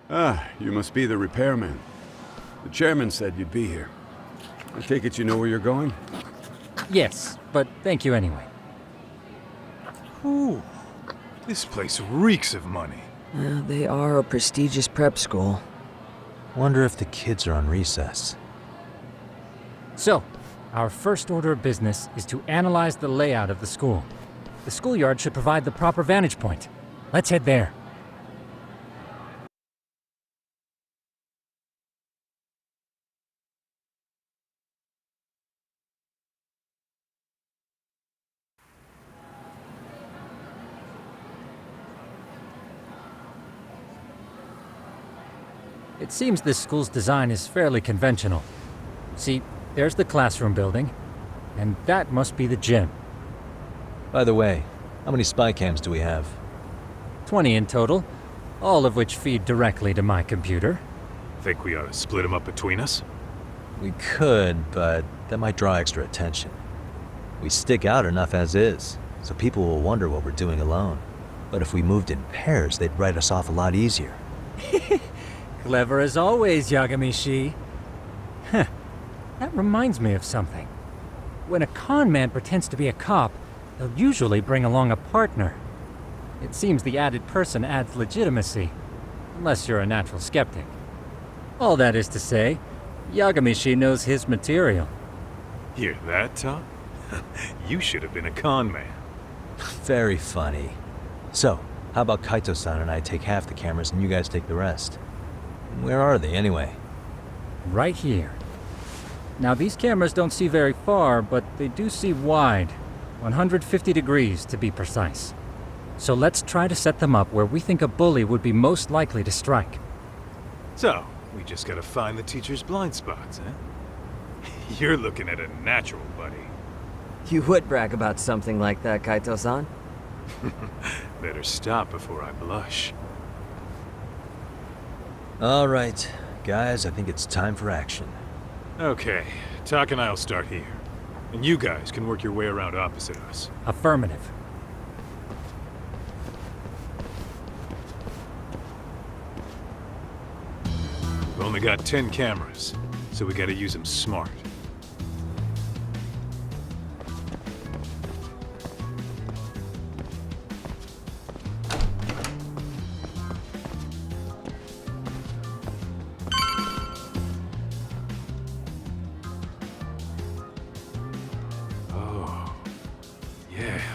Ah, you must be the repairman. The chairman said you'd be here. I take it you know where you're going? Yes, but thank you anyway. Ooh, this place reeks of money. They are a prestigious prep school. Wonder if the kids are on recess. So, our first order of business is to analyze the layout of the school. The schoolyard should provide the proper vantage point. Let's head there. It seems this school's design is fairly conventional. See, there's the classroom building, and that must be the gym. By the way, how many spy cams do we have? 20 in total, all of which feed directly to my computer. Think we ought to split them up between us? We could, but that might draw extra attention. We stick out enough as is, so people will wonder what we're doing alone. But if we moved in pairs, they'd write us off a lot easier. Clever as always, Yagami-shi. Huh. That reminds me of something. When a con man pretends to be a cop, they'll usually bring along a partner. It seems the added person adds legitimacy, unless you're a natural skeptic. All that is to say, Yagami-shi knows his material. Hear that, Tom? You should have been a con man. Very funny. So, how about Kaito-san and I take half the cameras and you guys take the rest? Where are they, anyway? Right here. Now, these cameras don't see very far, but they do see wide. 150 degrees, to be precise. So let's try to set them up where we think a bully would be most likely to strike. So, we just gotta find the teacher's blind spots, huh? You're looking at a natural, buddy. You would brag about something like that, Kaito-san. Better stop before I blush. All right, guys, I think it's time for action. Okay, Tak and I'll start here. And you guys can work your way around opposite us. Affirmative. We've only got 10 cameras, so we gotta use them smart.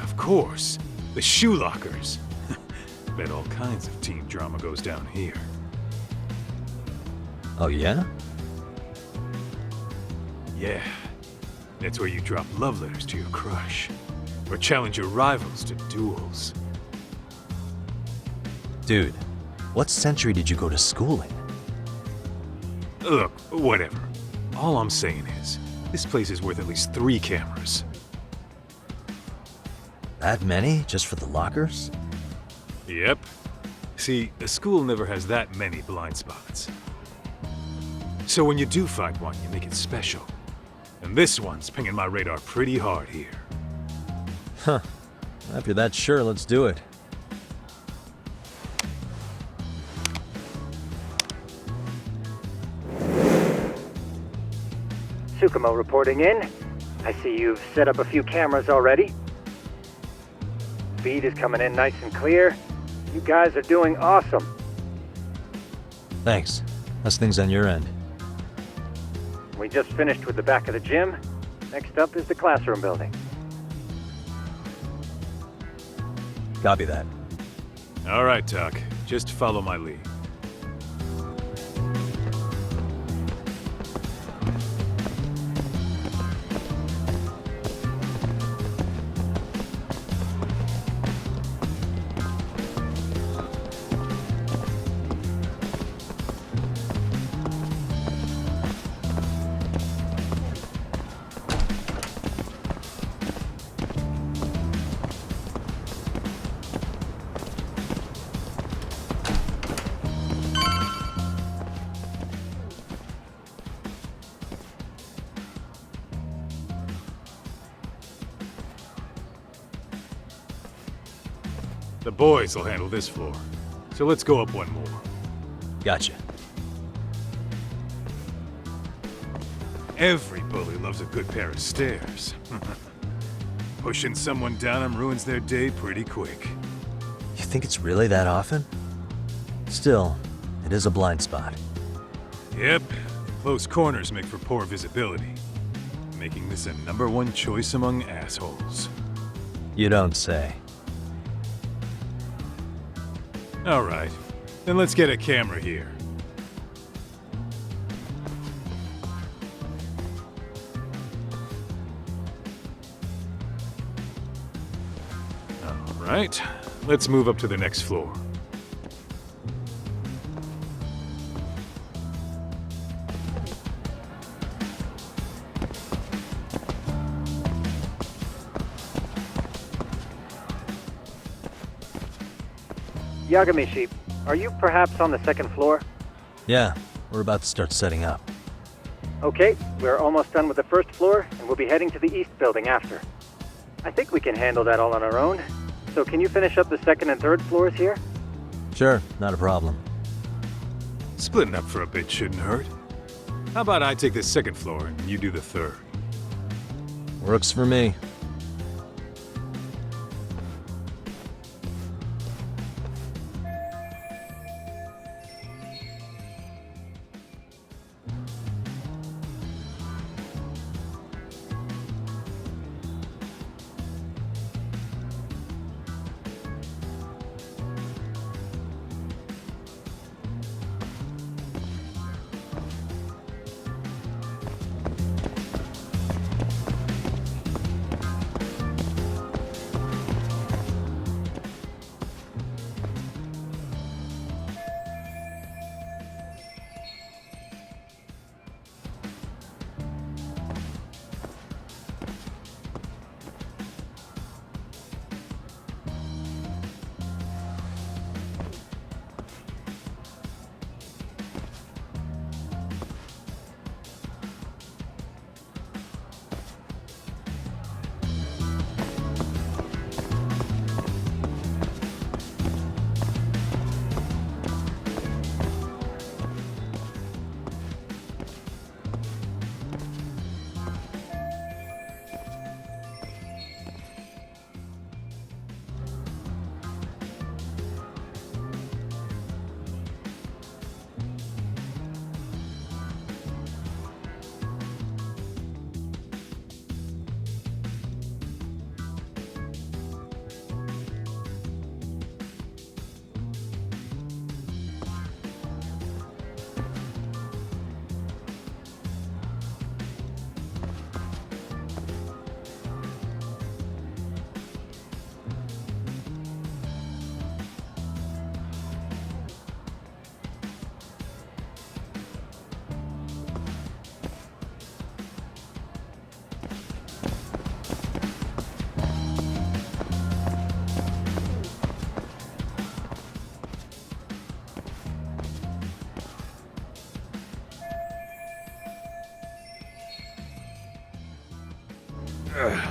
Of course, the shoe lockers. Bet all kinds of teen drama goes down here. Oh, yeah? Yeah, that's where you drop love letters to your crush, or challenge your rivals to duels. Dude, what century did you go to school in? Look, whatever. All I'm saying is, this place is worth at least 3 cameras. That many, just for the lockers? Yep. See, a school never has that many blind spots. So when you do find one, you make it special. And this one's pinging my radar pretty hard here. Huh. If you're that sure, let's do it. Tsukumo reporting in. I see you've set up a few cameras already. Feed is coming in nice and clear. You guys are doing awesome. Thanks. How's things on your end? We just finished with the back of the gym. Next up is the classroom building. Copy that. All right, Tak. Just follow my lead. The boys will handle this floor. So let's go up one more. Gotcha. Every bully loves a good pair of stairs. Pushing someone down them ruins their day pretty quick. You think it's really that often? Still, it is a blind spot. Yep, close corners make for poor visibility, making this a #1 choice among assholes. You don't say. All right, then let's get a camera here. All right, let's move up to the next floor. Yagami-shi, are you perhaps on the second floor? Yeah, we're about to start setting up. Okay, we're almost done with the first floor, and we'll be heading to the east building after. I think we can handle that all on our own. So can you finish up the second and third floors here? Sure, not a problem. Splitting up for a bit shouldn't hurt. How about I take the second floor and you do the third? Works for me.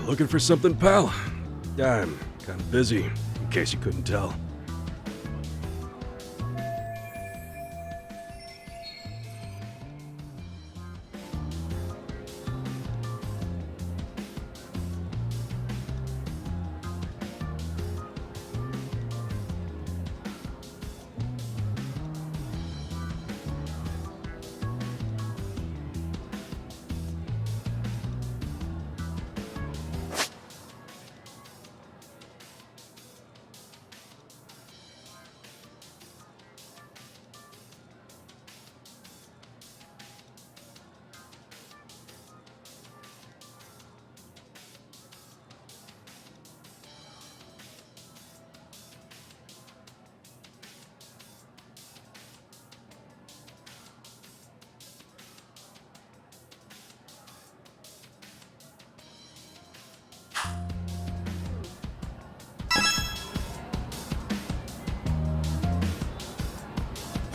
Looking for something, pal? I'm kind of busy, in case you couldn't tell.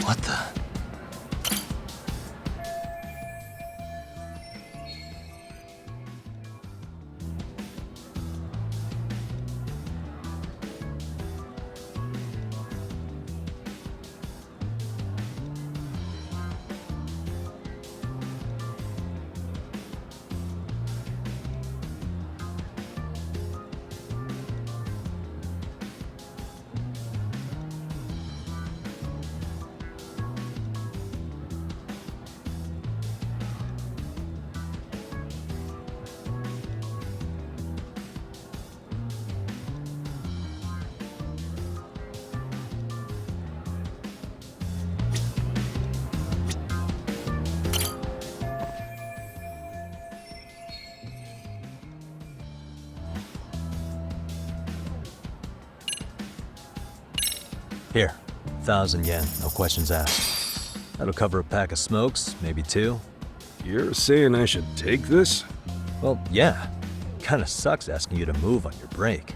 What the? Here, 1,000 yen, no questions asked. That'll cover a pack of smokes, maybe 2. You're saying I should take this? Well, yeah. Kinda sucks asking you to move on your break.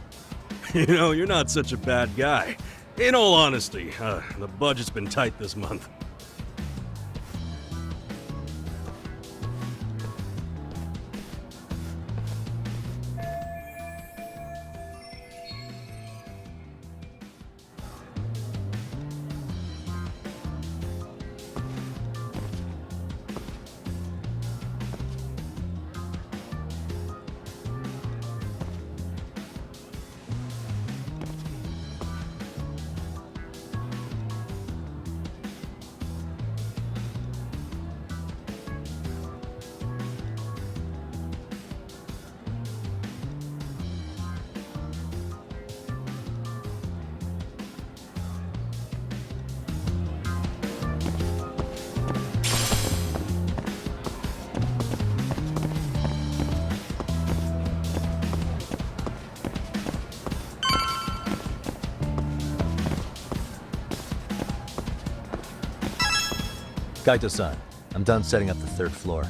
You know, you're not such a bad guy. In all honesty, the budget's been tight this month. Kaito-san, I'm done setting up the 3rd floor.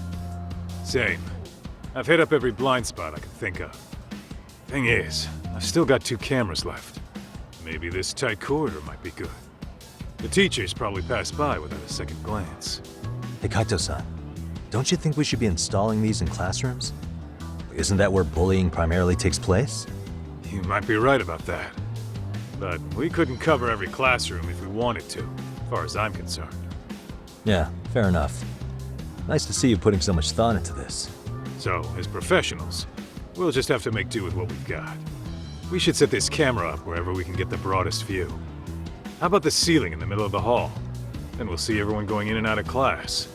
Same. I've hit up every blind spot I can think of. Thing is, I've still got 2 cameras left. Maybe this tight corridor might be good. The teachers probably passed by without a second glance. Hey Kaito-san, don't you think we should be installing these in classrooms? Isn't that where bullying primarily takes place? You might be right about that. But we couldn't cover every classroom if we wanted to, as far as I'm concerned. Yeah, fair enough. Nice to see you putting so much thought into this. So, as professionals, we'll just have to make do with what we've got. We should set this camera up wherever we can get the broadest view. How about the ceiling in the middle of the hall? Then we'll see everyone going in and out of class.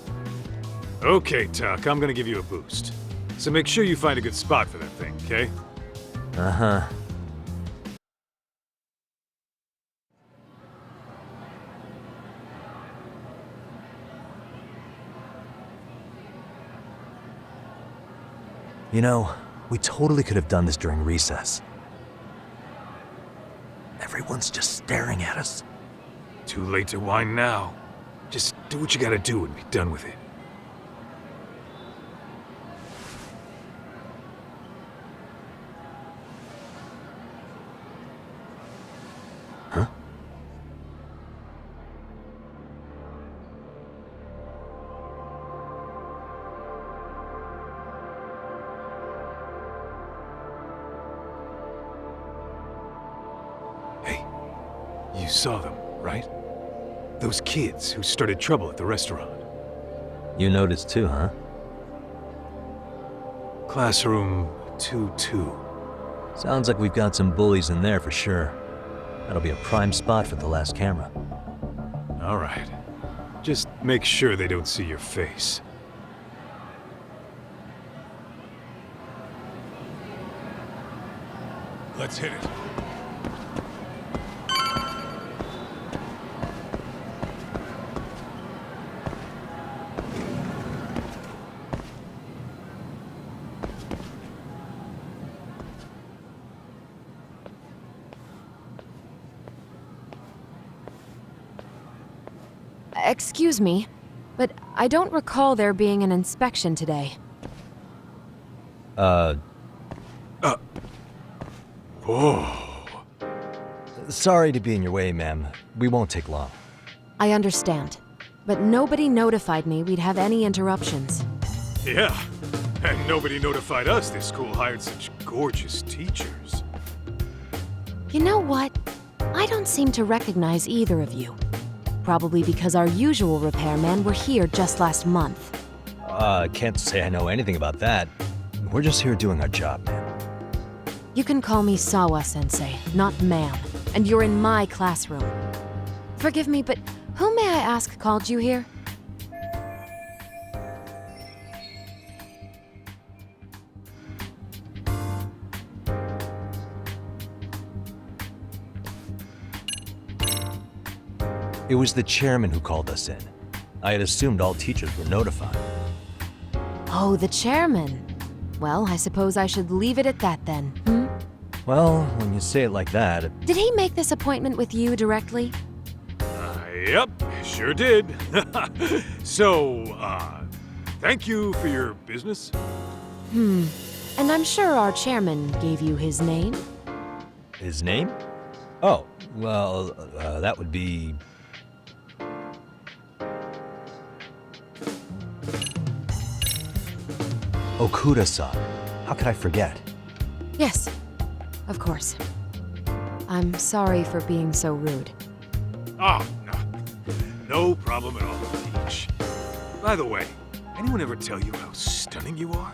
Okay, Tuck, I'm gonna give you a boost. So make sure you find a good spot for that thing, okay? Uh-huh. You know, we totally could have done this during recess. Everyone's just staring at us. Too late to whine now. Just do what you gotta do and be done with it. Huh? Hey, you saw them, right? Those kids who started trouble at the restaurant. You noticed too, huh? Classroom 2-2. Sounds like we've got some bullies in there for sure. That'll be a prime spot for the last camera. All right. Just make sure they don't see your face. Let's hit it. Excuse me, but I don't recall there being an inspection today. Oh. Sorry to be in your way, ma'am. We won't take long. I understand, but nobody notified me we'd have any interruptions. Yeah, and nobody notified us this school hired such gorgeous teachers. You know what? I don't seem to recognize either of you. Probably because our usual repairmen were here just last month. Can't say I know anything about that. We're just here doing our job, ma'am. You can call me Sawa-sensei, not ma'am, and you're in my classroom. Forgive me, but who may I ask called you here? It was the chairman who called us in. I had assumed all teachers were notified. Oh, the chairman. Well, I suppose I should leave it at that then, hmm? Well, when you say it like that, Did he make this appointment with you directly? Yep, sure did. So, thank you for your business. And I'm sure our chairman gave you his name? His name? Oh, well, that would be... Okuda-san. How could I forget? Yes, of course. I'm sorry for being so rude. Oh, no. No problem at all, Peach. By the way, anyone ever tell you how stunning you are?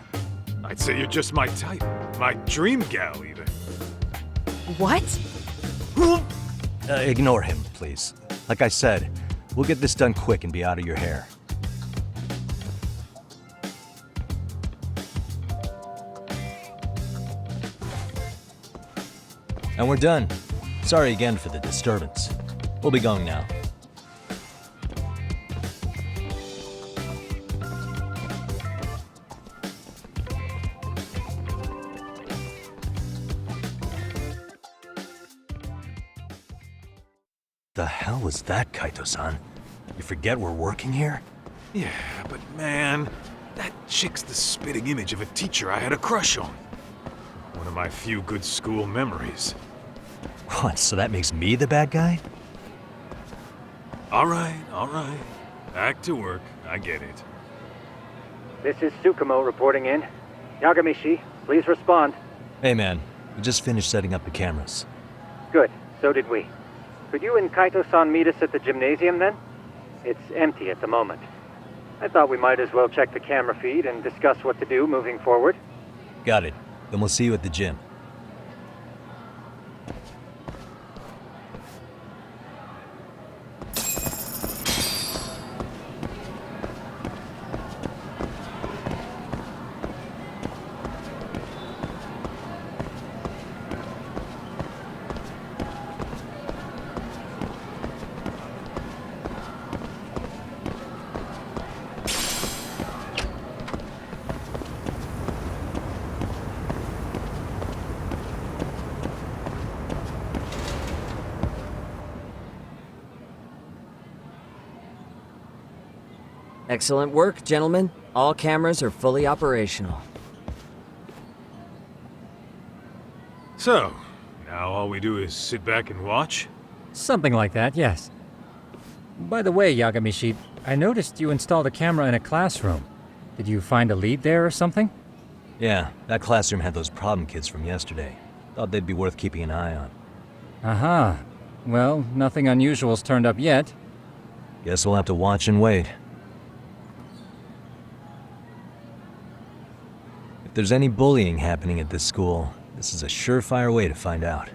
I'd say you're just my type. My dream gal, even. What? Ignore him, please. Like I said, we'll get this done quick and be out of your hair. And we're done. Sorry again for the disturbance. We'll be going now. The hell was that, Kaito-san? You forget we're working here? Yeah, but man, that chick's the spitting image of a teacher I had a crush on. One of my few good school memories. What, so that makes me the bad guy? All right. Back to work. I get it. This is Tsukumo reporting in. Yagamishi, please respond. Hey man, we just finished setting up the cameras. Good, so did we. Could you and Kaito-san meet us at the gymnasium then? It's empty at the moment. I thought we might as well check the camera feed and discuss what to do moving forward. Got it. Then we'll see you at the gym. Excellent work, gentlemen. All cameras are fully operational. So, now all we do is sit back and watch? Something like that, yes. By the way, Yagamishi, I noticed you installed a camera in a classroom. Did you find a lead there or something? Yeah, that classroom had those problem kids from yesterday. Thought they'd be worth keeping an eye on. Aha. Well, nothing unusual's turned up yet. Guess we'll have to watch and wait. If there's any bullying happening at this school, this is a surefire way to find out.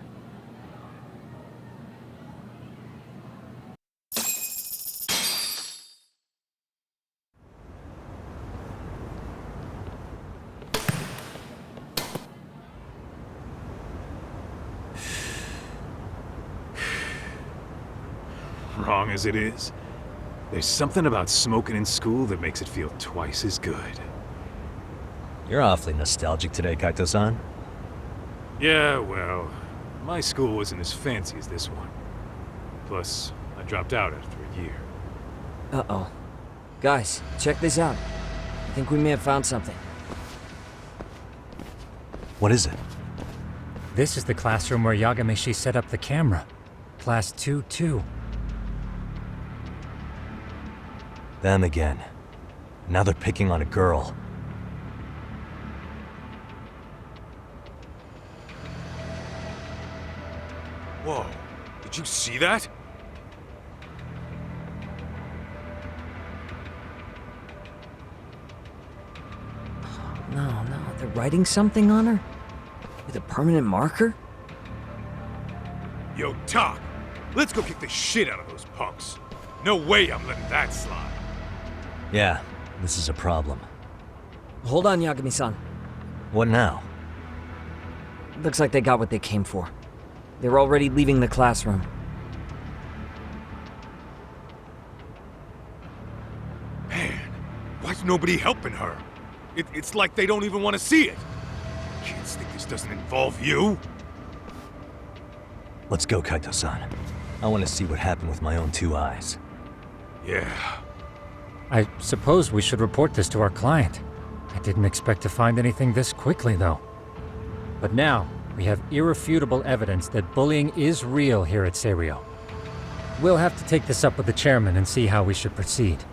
Wrong as it is, there's something about smoking in school that makes it feel twice as good. You're awfully nostalgic today, Kaito-san. Yeah, well, my school wasn't as fancy as this one. Plus, I dropped out after a year. Uh-oh. Guys, check this out. I think we may have found something. What is it? This is the classroom where Yagamishi set up the camera. Class 2-2. Them again. Now they're picking on a girl. Whoa, did you see that? No, they're writing something on her? With a permanent marker? Yo, Talk, let's go kick the shit out of those punks. No way I'm letting that slide. Yeah, this is a problem. Hold on, Yagami-san. What now? Looks like they got what they came for. They're already leaving the classroom. Man, why's nobody helping her? It's like they don't even want to see it. Kids think this doesn't involve you? Let's go, Kaito-san. I want to see what happened with my own 2 eyes. Yeah. I suppose we should report this to our client. I didn't expect to find anything this quickly, though. But now, we have irrefutable evidence that bullying is real here at Serio. We'll have to take this up with the chairman and see how we should proceed.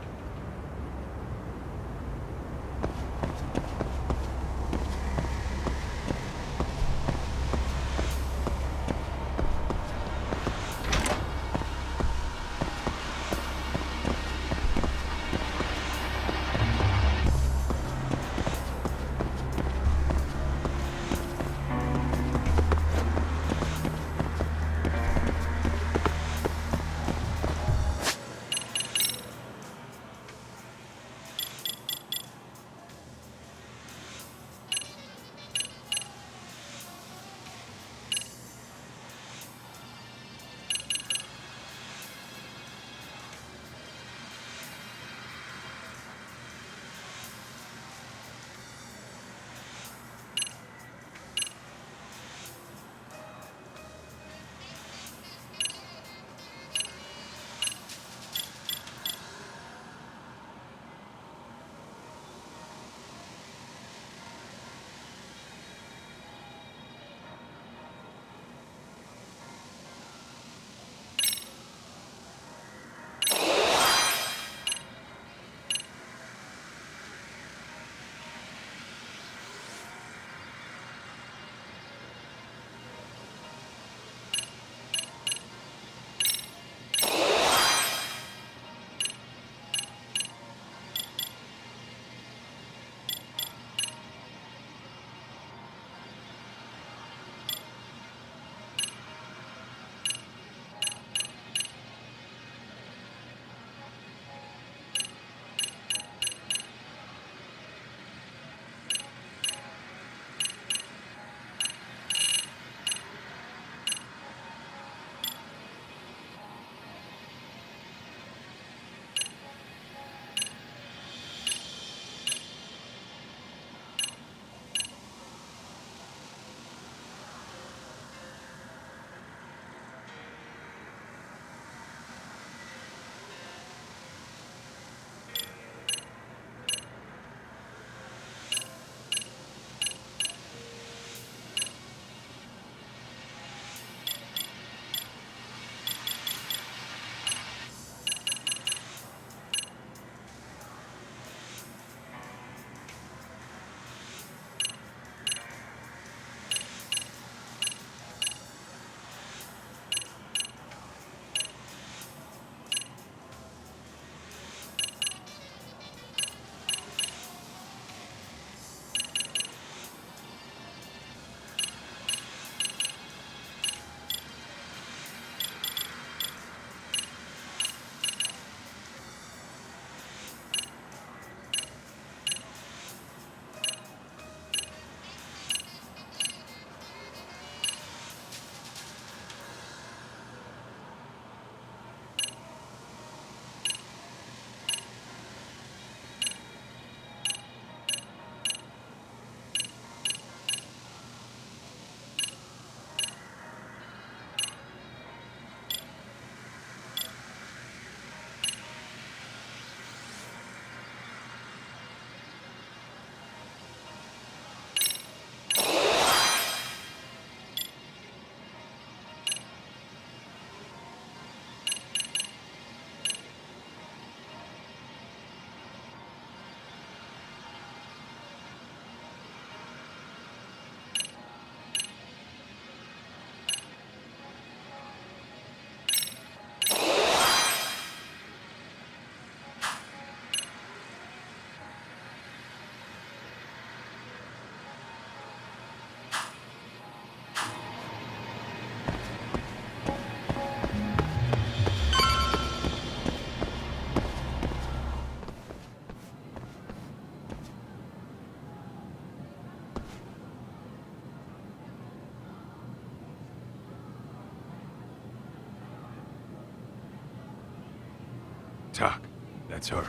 Tak, that's her.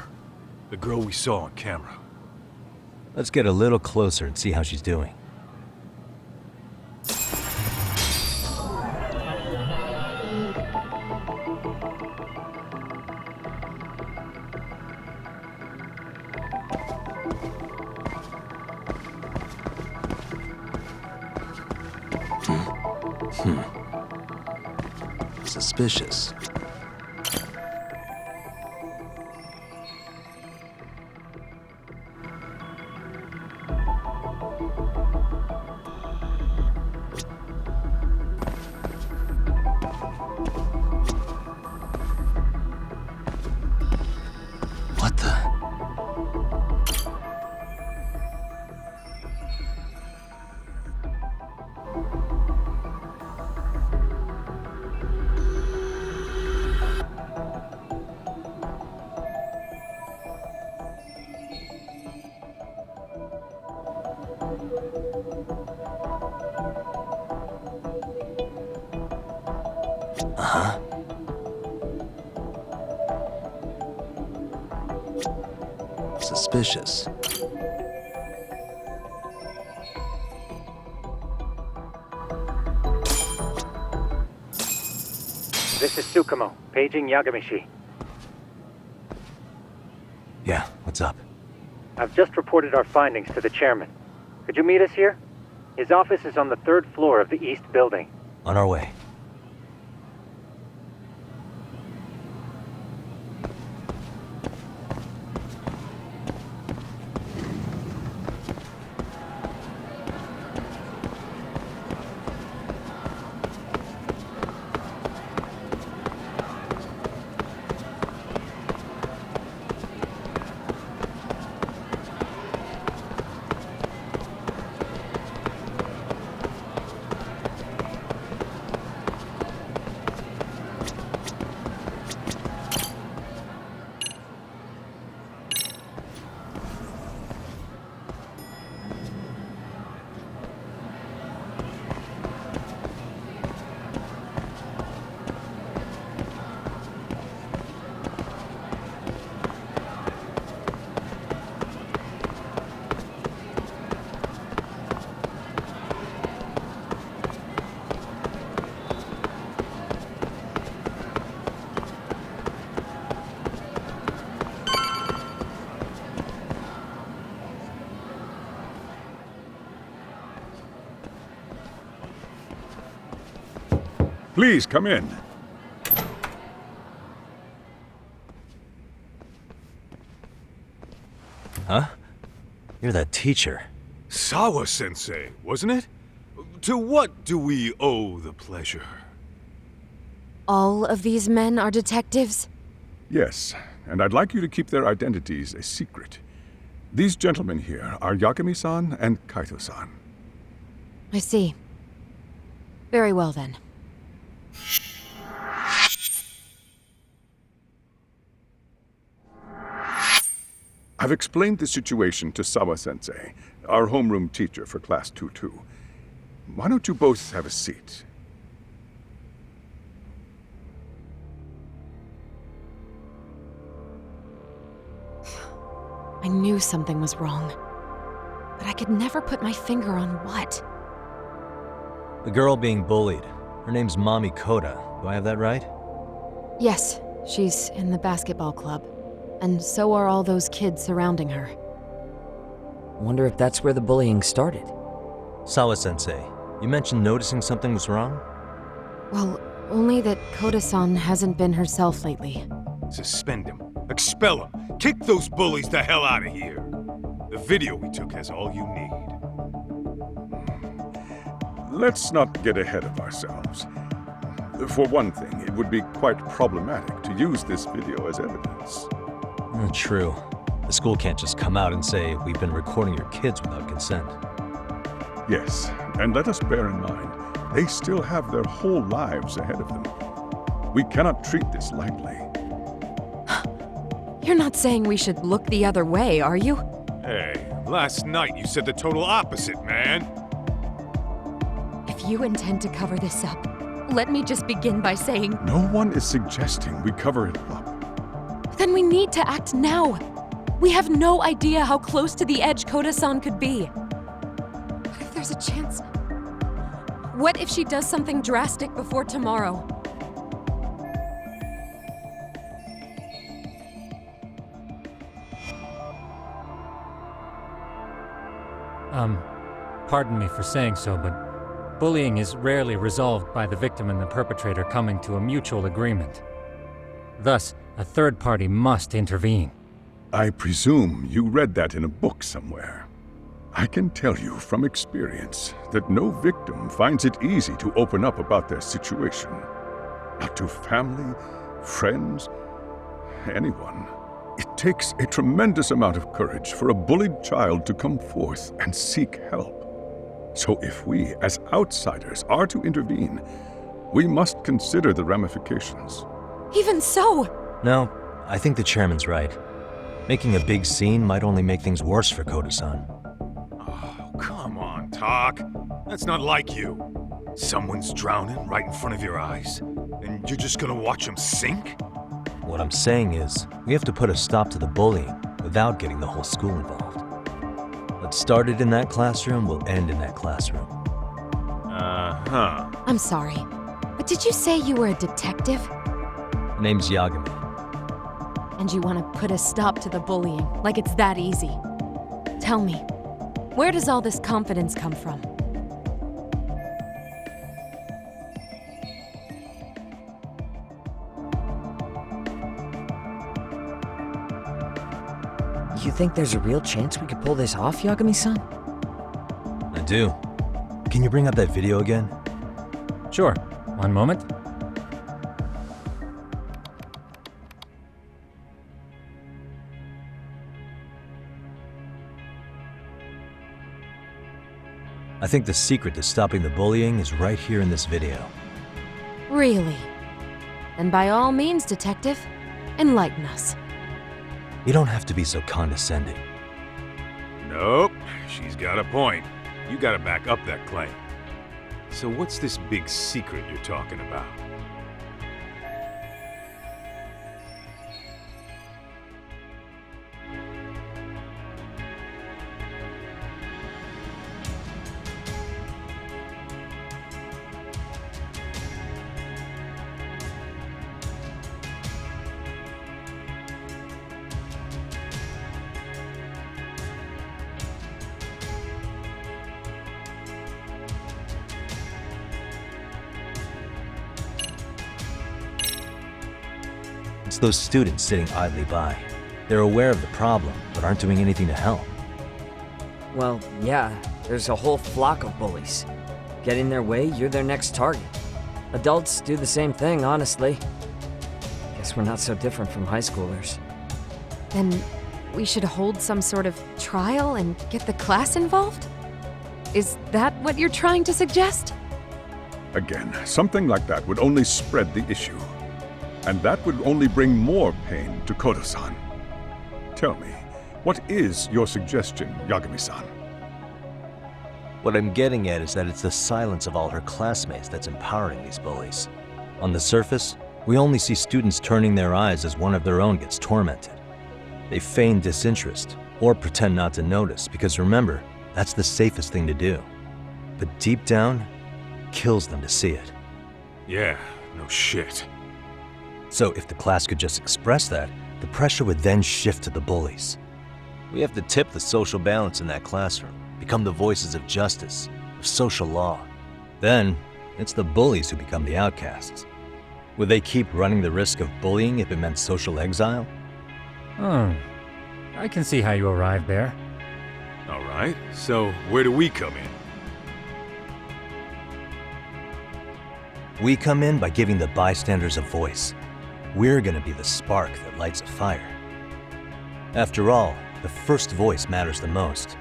The girl we saw on camera. Let's get a little closer and see how she's doing. Suspicious. What the? Uh-huh. Suspicious. This is Tsukumo, paging Yagamishi. Yeah, what's up? I've just reported our findings to the chairman. Could you meet us here? His office is on the 3rd floor of the east building. On our way. Please, come in. Huh? You're that teacher. Sawa-sensei, wasn't it? To what do we owe the pleasure? All of these men are detectives? Yes, and I'd like you to keep their identities a secret. These gentlemen here are Yagami-san and Kaito-san. I see. Very well then. I've explained the situation to Sawa-sensei, our homeroom teacher for Class 2-2. Why don't you both have a seat? I knew something was wrong, but I could never put my finger on what. The girl being bullied. Her name's Mami Koda. Do I have that right? Yes, she's in the basketball club, and so are all those kids surrounding her. Wonder if that's where the bullying started. Sawa-sensei, you mentioned noticing something was wrong? Well, only that Koda-san hasn't been herself lately. Suspend him. Expel him. Kick those bullies the hell out of here. The video we took has all you need. Let's not get ahead of ourselves. For one thing, it would be quite problematic to use this video as evidence. True. The school can't just come out and say, we've been recording your kids without consent. Yes, and let us bear in mind, they still have their whole lives ahead of them. We cannot treat this lightly. You're not saying we should look the other way, are you? Hey, last night you said the total opposite, man. If you intend to cover this up, let me just begin by saying... No one is suggesting we cover it up. Then we need to act now. We have no idea how close to the edge Koda-san could be. What if there's a chance? What if she does something drastic before tomorrow? Pardon me for saying so, but Bullying is rarely resolved by the victim and the perpetrator coming to a mutual agreement. Thus, a third party must intervene. I presume you read that in a book somewhere. I can tell you from experience that no victim finds it easy to open up about their situation. Not to family, friends, anyone. It takes a tremendous amount of courage for a bullied child to come forth and seek help. So if we, as outsiders, are to intervene, we must consider the ramifications. Even so, No, I think the chairman's right. Making a big scene might only make things worse for Koda-san. Oh, come on, Tak. That's not like you. Someone's drowning right in front of your eyes, and you're just gonna watch him sink? What I'm saying is, we have to put a stop to the bullying without getting the whole school involved. What started in that classroom will end in that classroom. Uh-huh. I'm sorry, but did you say you were a detective? My name's Yagami. And you want to put a stop to the bullying, like it's that easy? Tell me, where does all this confidence come from? You think there's a real chance we could pull this off, Yagami-san? I do. Can you bring up that video again? Sure. One moment. I think the secret to stopping the bullying is right here in this video. Really? Then by all means, detective, enlighten us. You don't have to be so condescending. Nope, she's got a point. You gotta back up that claim. So what's this big secret you're talking about? It's those students sitting idly by. They're aware of the problem, but aren't doing anything to help. Well, yeah, there's a whole flock of bullies. Get in their way, you're their next target. Adults do the same thing, honestly. Guess we're not so different from high schoolers. Then we should hold some sort of trial and get the class involved? Is that what you're trying to suggest? Again, something like that would only spread the issue. And that would only bring more pain to Koda-san. Tell me, what is your suggestion, Yagami-san? What I'm getting at is that it's the silence of all her classmates that's empowering these bullies. On the surface, we only see students turning their eyes as one of their own gets tormented. They feign disinterest or pretend not to notice because remember, that's the safest thing to do. But deep down, it kills them to see it. Yeah, no shit. So if the class could just express that, the pressure would then shift to the bullies. We have to tip the social balance in that classroom, become the voices of justice, of social law. Then, it's the bullies who become the outcasts. Would they keep running the risk of bullying if it meant social exile? I can see how you arrived there. All right, so where do we come in? We come in by giving the bystanders a voice. We're gonna be the spark that lights a fire. After all, the first voice matters the most.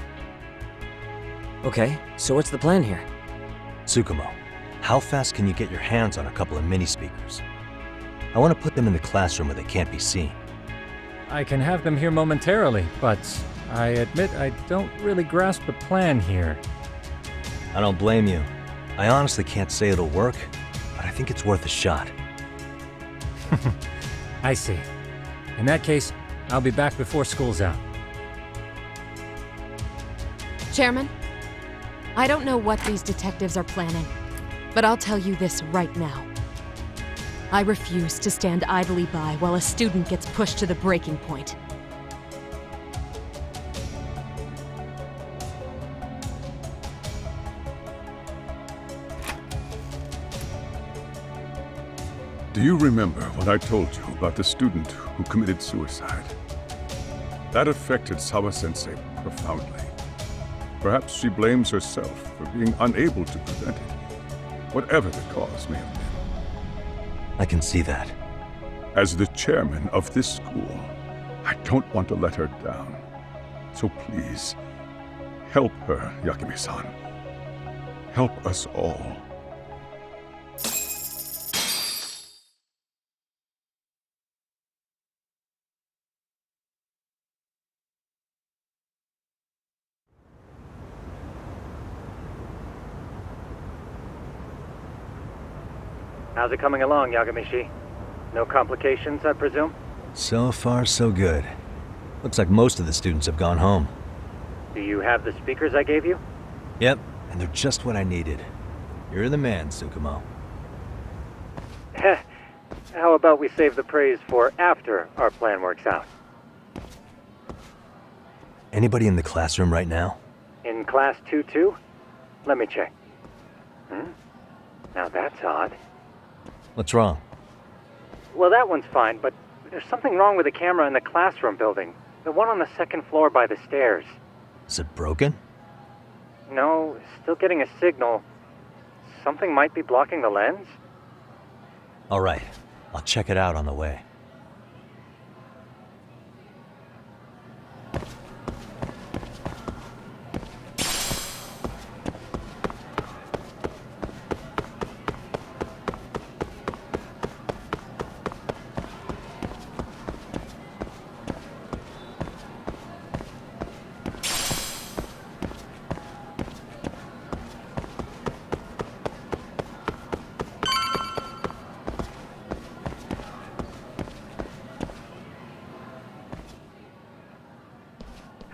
Okay, so what's the plan here? Tsukumo, how fast can you get your hands on a couple of mini speakers? I want to put them in the classroom where they can't be seen. I can have them here momentarily, but I admit I don't really grasp the plan here. I don't blame you. I honestly can't say it'll work, but I think it's worth a shot. I see. In that case, I'll be back before school's out. Chairman, I don't know what these detectives are planning, but I'll tell you this right now. I refuse to stand idly by while a student gets pushed to the breaking point. Do you remember what I told you about the student who committed suicide? That affected Sawa-sensei profoundly. Perhaps she blames herself for being unable to prevent it, whatever the cause may have been. I can see that. As the chairman of this school, I don't want to let her down. So please, help her, Yakami-san. Help us all. How's it coming along, Yagamishi? No complications, I presume? So far, so good. Looks like most of the students have gone home. Do you have the speakers I gave you? Yep, and they're just what I needed. You're the man, Tsukumo. How about we save the praise for after our plan works out? Anybody in the classroom right now? In class 2-2? Let me check. Now that's odd. What's wrong? Well, that one's fine, but there's something wrong with the camera in the classroom building. The one on the second floor by the stairs. Is it broken? No, still getting a signal. Something might be blocking the lens? All right, I'll check it out on the way.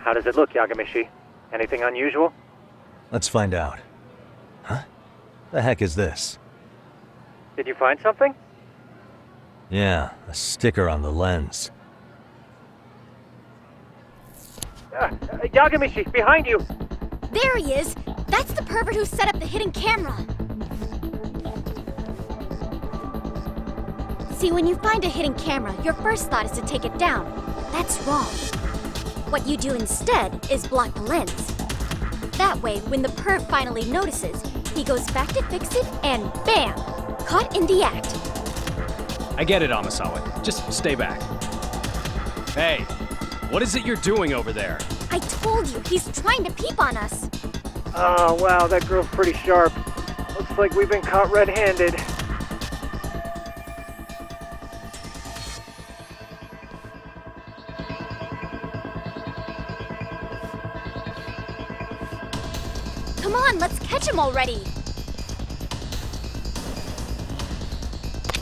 How does it look, Yagamishi? Anything unusual? Let's find out. Huh? The heck is this? Did you find something? Yeah, a sticker on the lens. Yagamishi, behind you! There he is! That's the pervert who set up the hidden camera! See, when you find a hidden camera, your first thought is to take it down. But that's wrong. What you do instead is block the lens. That way, when the perv finally notices, he goes back to fix it and bam! Caught in the act. I get it, Amasawa. Just stay back. Hey, what is it you're doing over there? I told you, he's trying to peep on us. Oh, wow, that girl's pretty sharp. Looks like we've been caught red-handed. Come on, let's catch him already.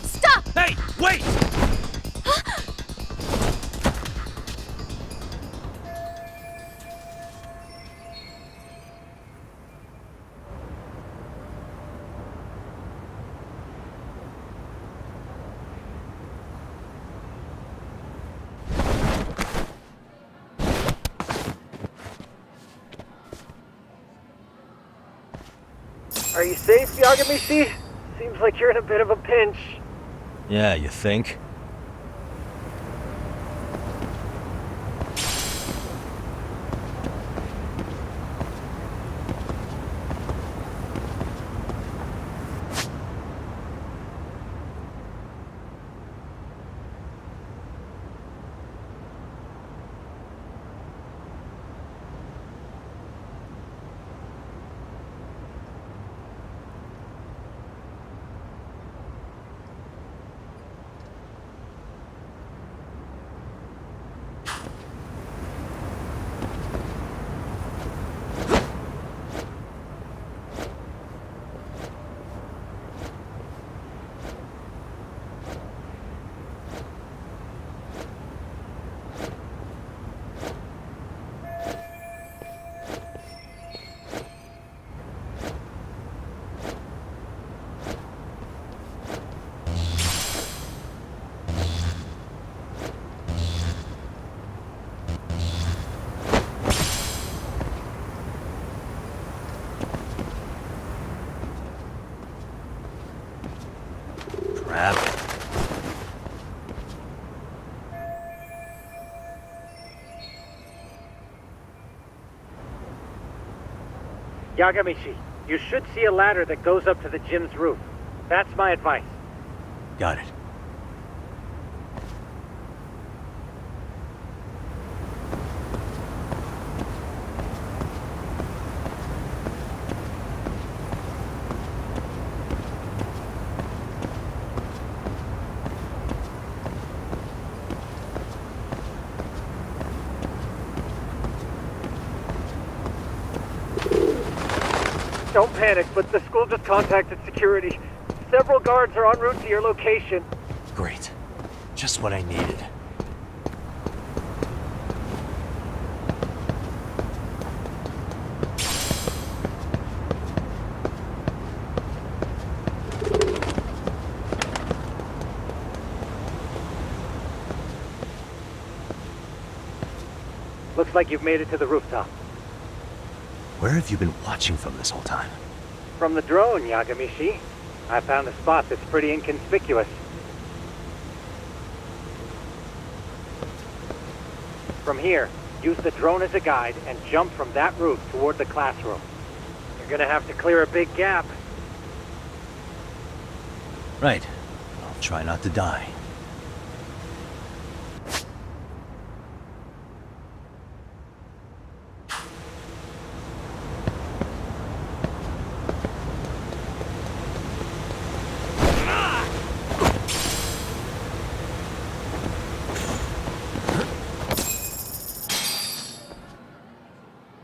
Stop! Hey, wait! Are you safe, Yagamishi? Seems like you're in a bit of a pinch. Yeah, you think? Crap. Yagamishi, you should see a ladder that goes up to the gym's roof. That's my advice. Got it. Don't panic, but the school just contacted security. Several guards are en route to your location. Great. Just what I needed. Looks like you've made it to the rooftop. Where have you been watching from this whole time? From the drone, Yagamishi. I found a spot that's pretty inconspicuous. From here, use the drone as a guide and jump from that roof toward the classroom. You're gonna have to clear a big gap. Right. I'll try not to die.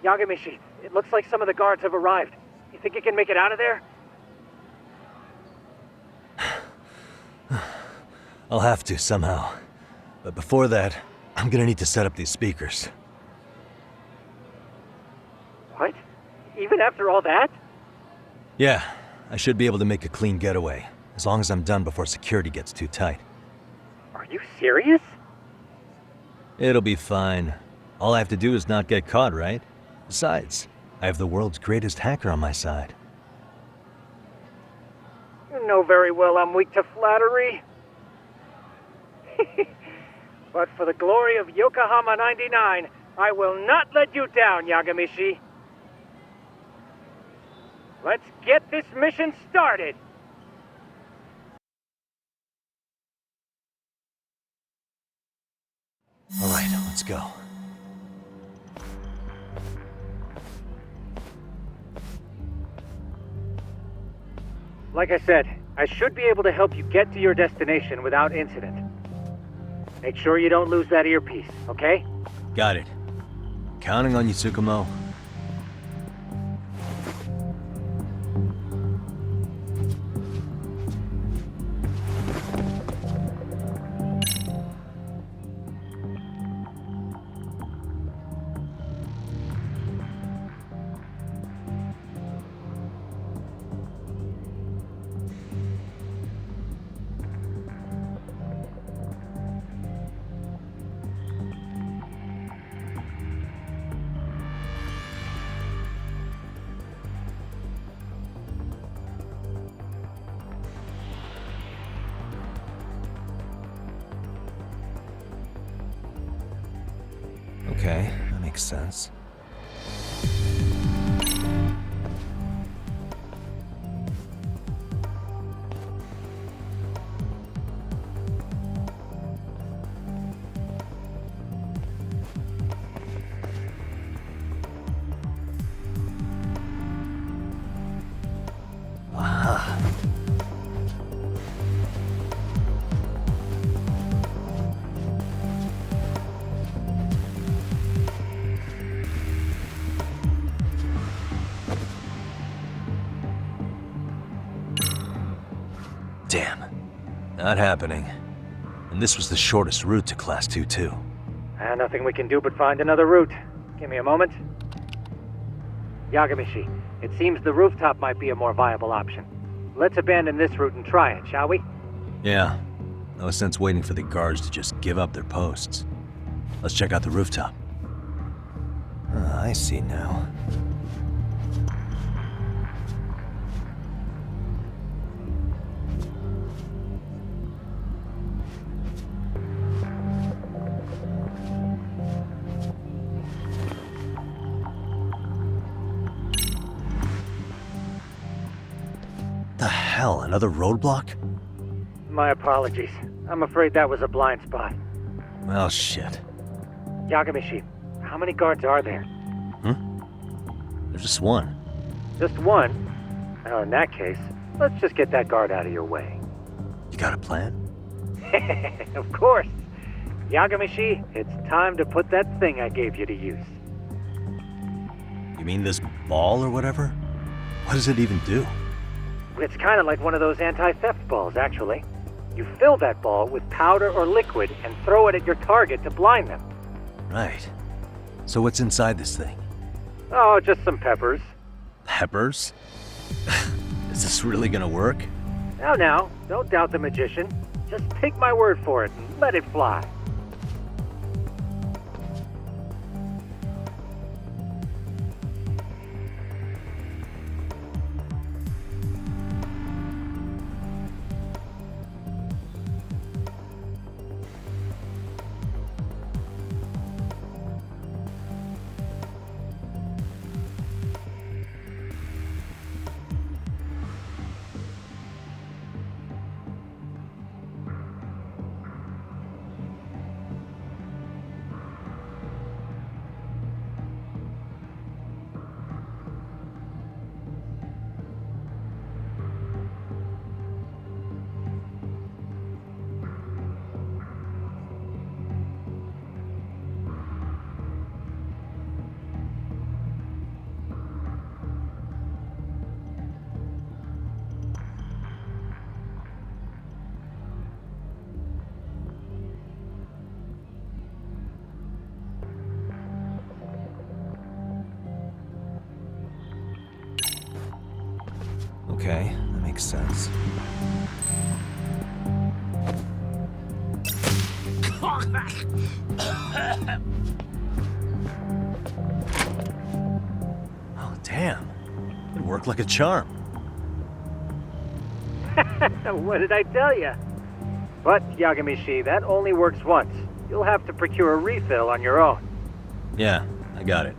Yagamishi, it looks like some of the guards have arrived. You think you can make it out of there? I'll have to somehow. But before that, I'm gonna need to set up these speakers. What? Even after all that? Yeah, I should be able to make a clean getaway, as long as I'm done before security gets too tight. Are you serious? It'll be fine. All I have to do is not get caught, right? Besides, I have the world's greatest hacker on my side. You know very well I'm weak to flattery. But for the glory of Yokohama 99, I will not let you down, Yagamishi. Let's get this mission started! All right, let's go. Like I said, I should be able to help you get to your destination without incident. Make sure you don't lose that earpiece, okay? Got it. Counting on you, Tsukumo. Okay, that makes sense. Aha. Damn. Not happening. And this was the shortest route to Class 2, too. Nothing we can do but find another route. Give me a moment. Yagamishi, it seems the rooftop might be a more viable option. Let's abandon this route and try it, shall we? Yeah. No sense waiting for the guards to just give up their posts. Let's check out the rooftop. I see now. The hell, another roadblock? My apologies. I'm afraid that was a blind spot. Well, shit. Yagamishi, how many guards are there? There's just one. Just one? Well, in that case, let's just get that guard out of your way. You got a plan? Of course. Yagamishi, it's time to put that thing I gave you to use. You mean this ball or whatever? What does it even do? It's kind of like one of those anti-theft balls, actually. You fill that ball with powder or liquid and throw it at your target to blind them. Right. So what's inside this thing? Oh, just some peppers. Peppers? Is this really gonna work? Now, don't doubt the magician. Just take my word for it and let it fly. Okay, that makes sense. Oh, damn. It worked like a charm. What did I tell you? But, Yagamishi, that only works once. You'll have to procure a refill on your own. Yeah, I got it.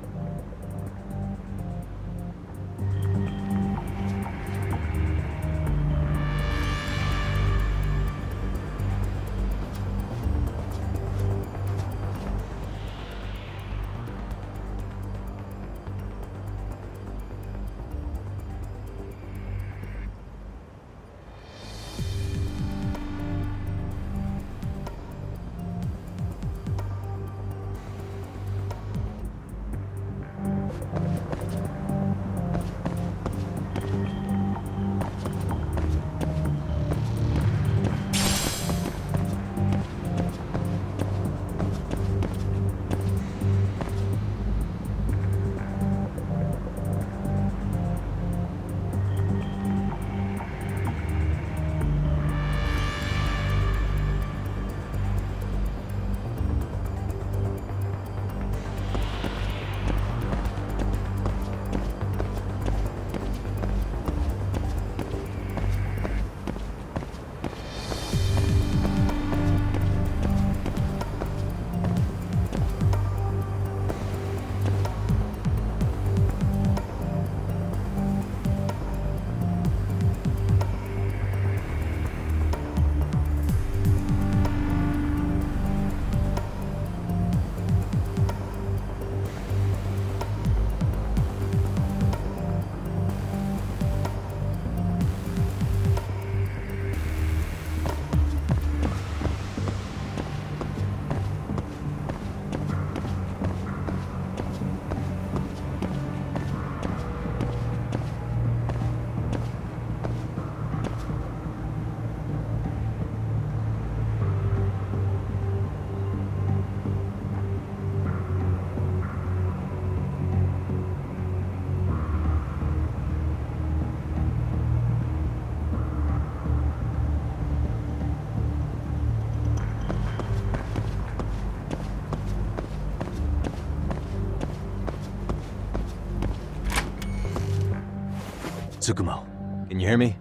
Tsukumo, can you hear me?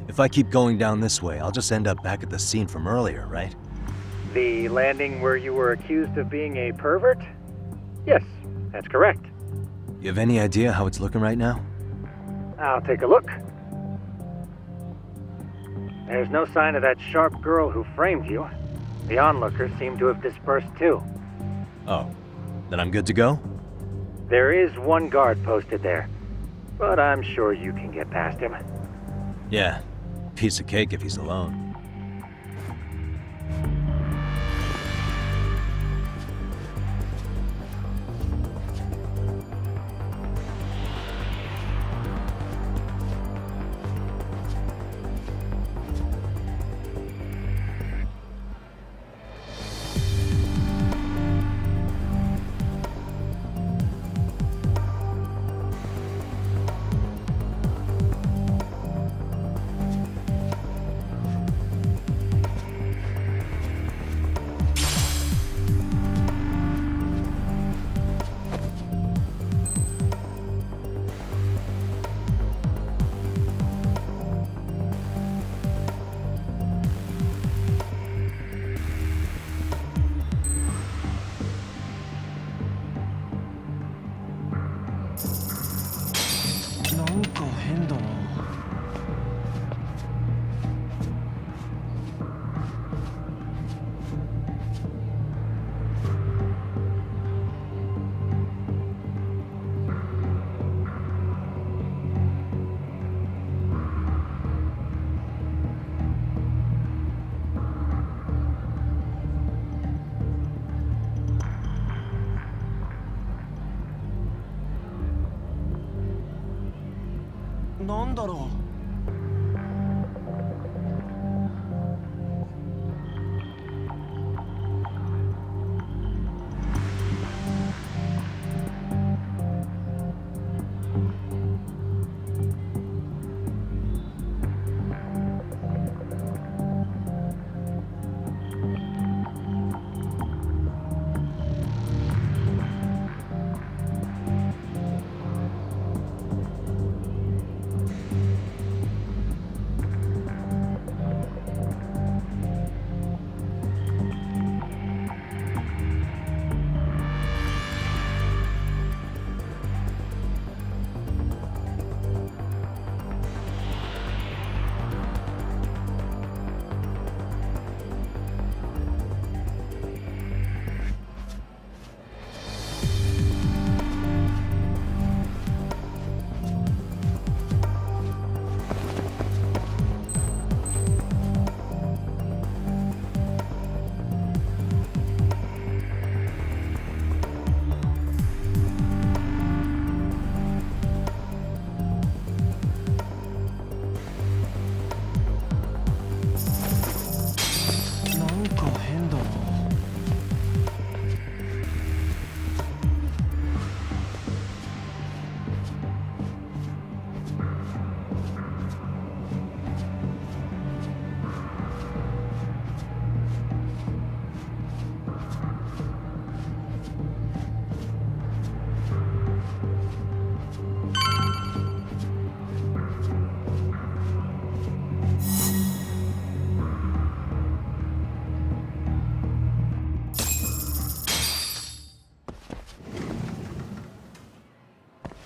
If I keep going down this way, I'll just end up back at the scene from earlier, right? The landing where you were accused of being a pervert? Yes, that's correct. You have any idea how it's looking right now? I'll take a look. There's no sign of that sharp girl who framed you. The onlookers seem to have dispersed too. Oh, then I'm good to go? There is one guard posted there, but I'm sure you can get past him. Yeah, piece of cake if he's alone.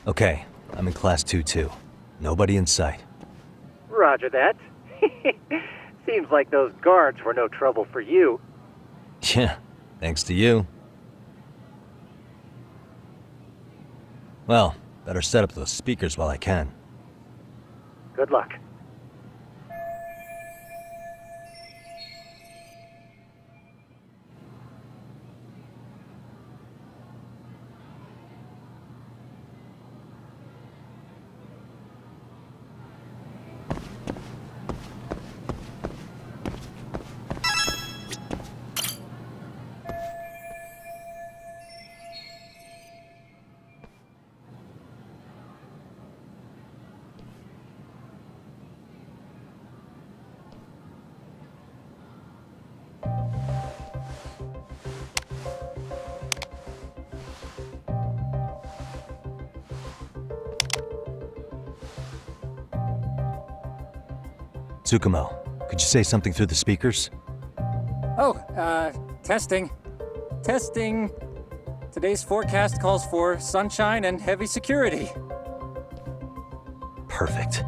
Okay, I'm in class 2-2. Nobody in sight. Roger that. Seems like those guards were no trouble for you. Yeah, thanks to you. Well, better set up those speakers while I can. Good luck. Tsukumo, could you say something through the speakers? Oh, testing. Testing. Today's forecast calls for sunshine and heavy security. Perfect.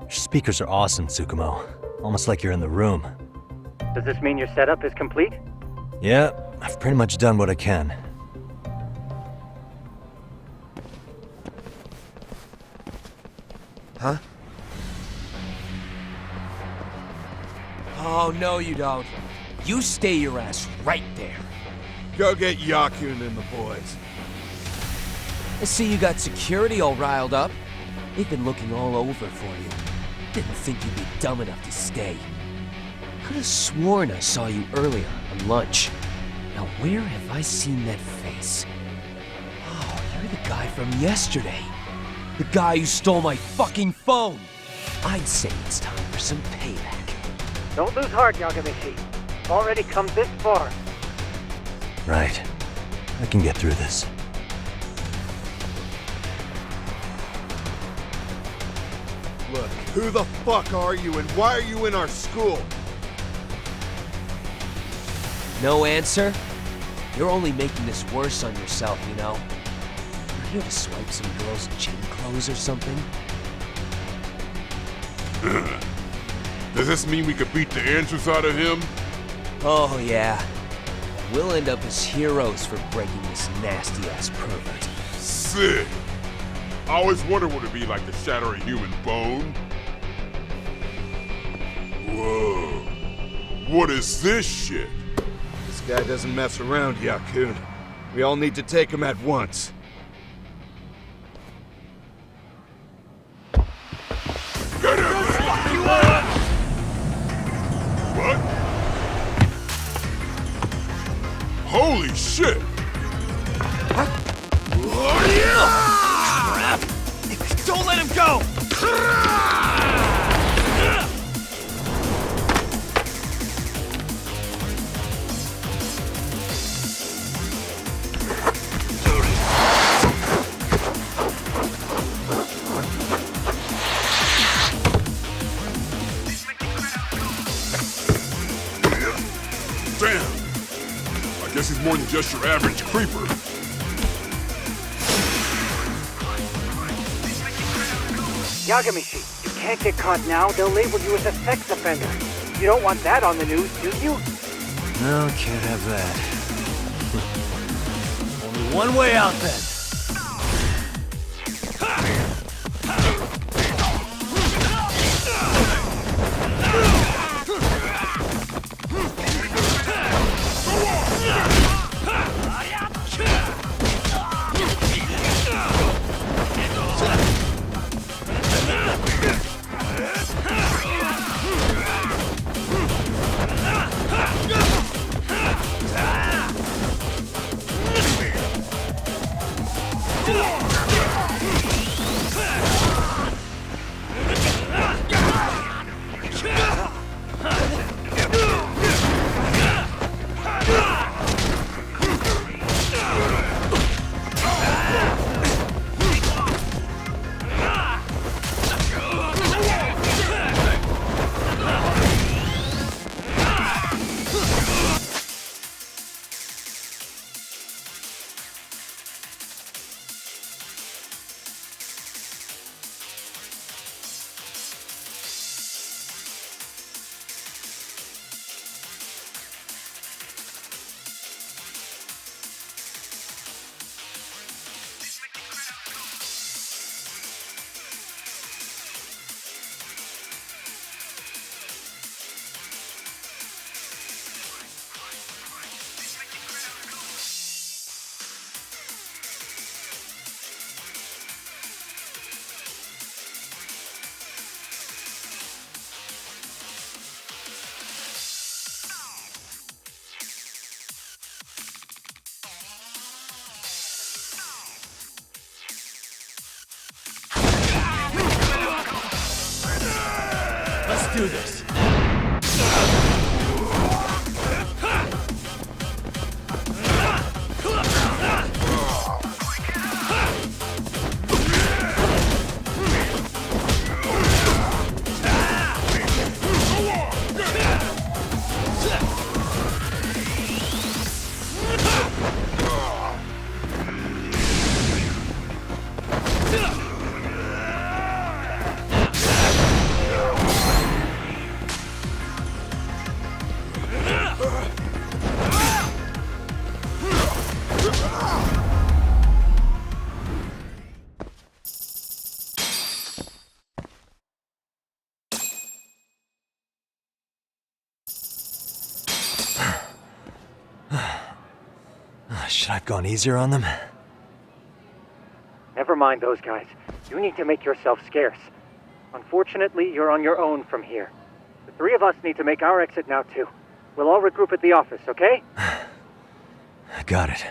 Your speakers are awesome, Tsukumo. almost like you're in the room. Does this mean your setup is complete? Yeah, I've pretty much done what I can. Huh? Oh, no you don't. You stay your ass right there. Go get Yakun and the boys. I see you got security all riled up. They've been looking all over for you. Didn't think you'd be dumb enough to stay. Could have sworn I saw you earlier on lunch. Now where have I seen that face? Oh, you're the guy from yesterday. The guy who stole my fucking phone. I'd say it's time for some payback. Don't lose heart, Yagamishi. Already come this far. Right. I can get through this. Look, who the fuck are you and why are you in our school? No answer? You're only making this worse on yourself, you know? You're here to swipe some girl's gym clothes or something? Does this mean we could beat the answers out of him? Oh yeah. We'll end up as heroes for breaking this nasty-ass pervert. Sick! I always wondered what it'd be like to shatter a human bone. Whoa. What is this shit? This guy doesn't mess around, Yakun. We all need to take him at once. Get him! What? Holy shit! Crap! Don't let him go! Damn! I guess he's more than just your average creeper. Yagamishi, you can't get caught now. They'll label you as a sex offender. You don't want that on the news, do you? No, can't have that. Only one way out then. Let's do this. Should I have gone easier on them? Never mind those guys. You need to make yourself scarce. Unfortunately, you're on your own from here. The three of us need to make our exit now, too. We'll all regroup at the office, okay? Got it.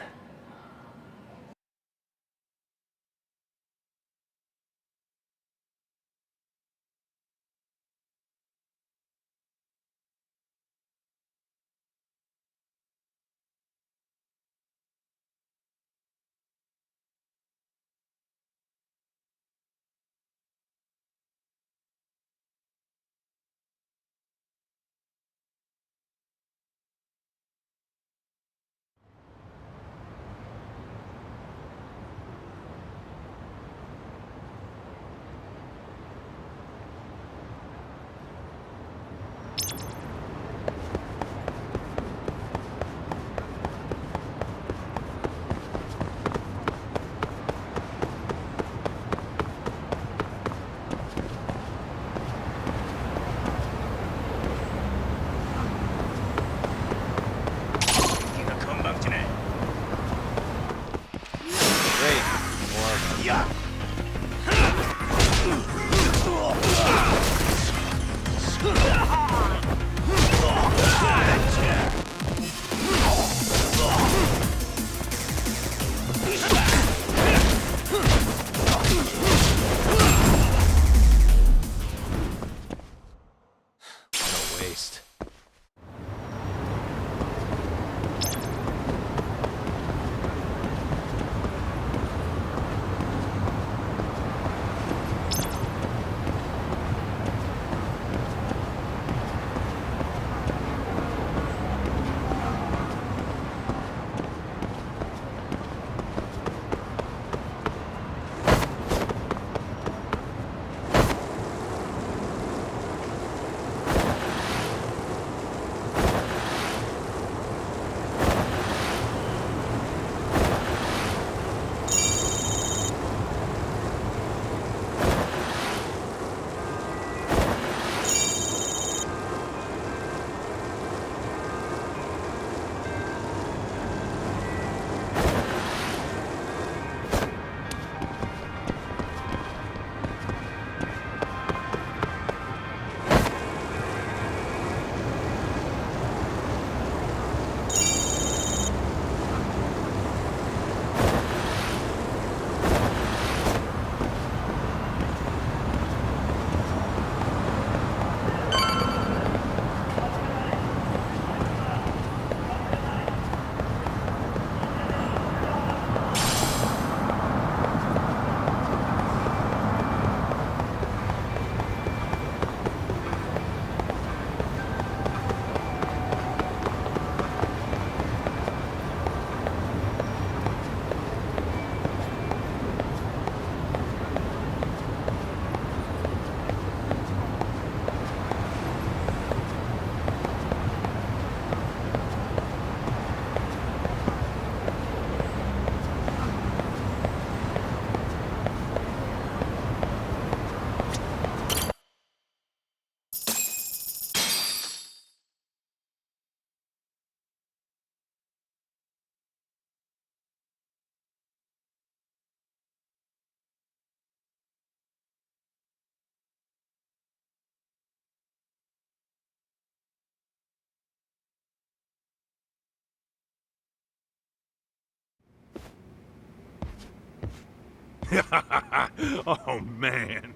Oh man,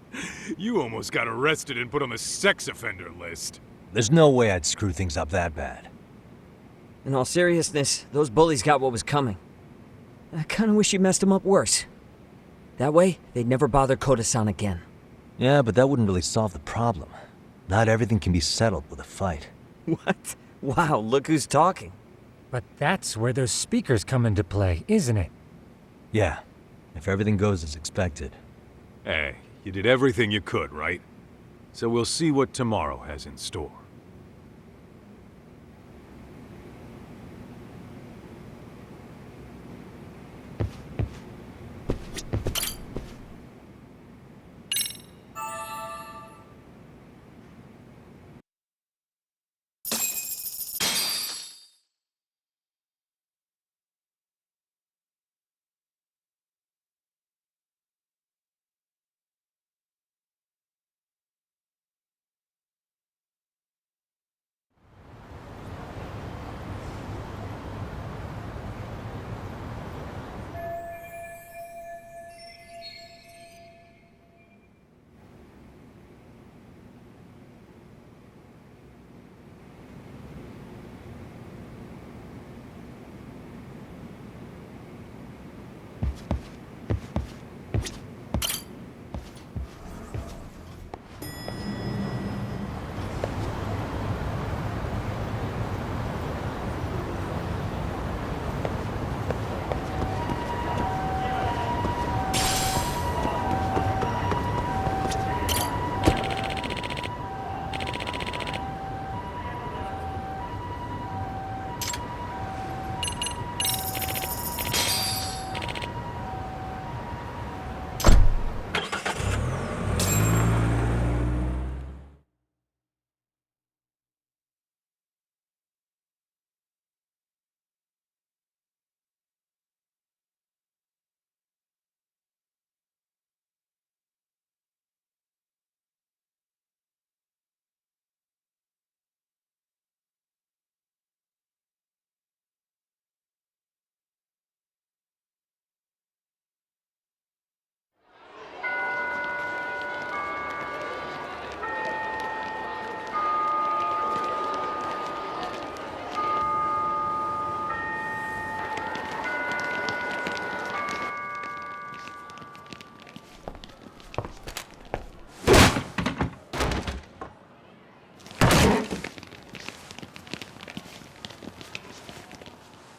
you almost got arrested and put on the sex offender list. There's no way I'd screw things up that bad. In all seriousness, those bullies got what was coming. I kinda wish you messed them up worse. That way, they'd never bother Koda-san again. Yeah, but that wouldn't really solve the problem. Not everything can be settled with a fight. What? Wow, look who's talking. But that's where those speakers come into play, isn't it? Yeah, if everything goes as expected. Hey, you did everything you could, right? So we'll see what tomorrow has in store.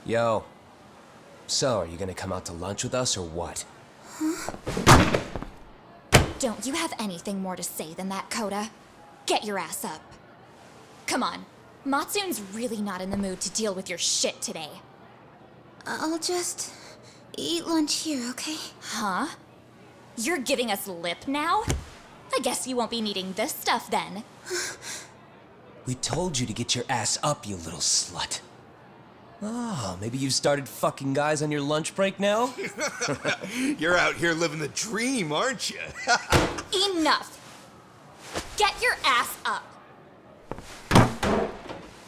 Yo. So, are you gonna come out to lunch with us or what? Don't you have anything more to say than that, Coda? Get your ass up. Come on. Matsun's really not in the mood to deal with your shit today. I'll just eat lunch here, okay? Huh? You're giving us lip now? I guess you won't be needing this stuff then. We told you to get your ass up, you little slut. Oh, maybe you've started fucking guys on your lunch break now? You're out here living the dream, aren't you? Enough! Get your ass up!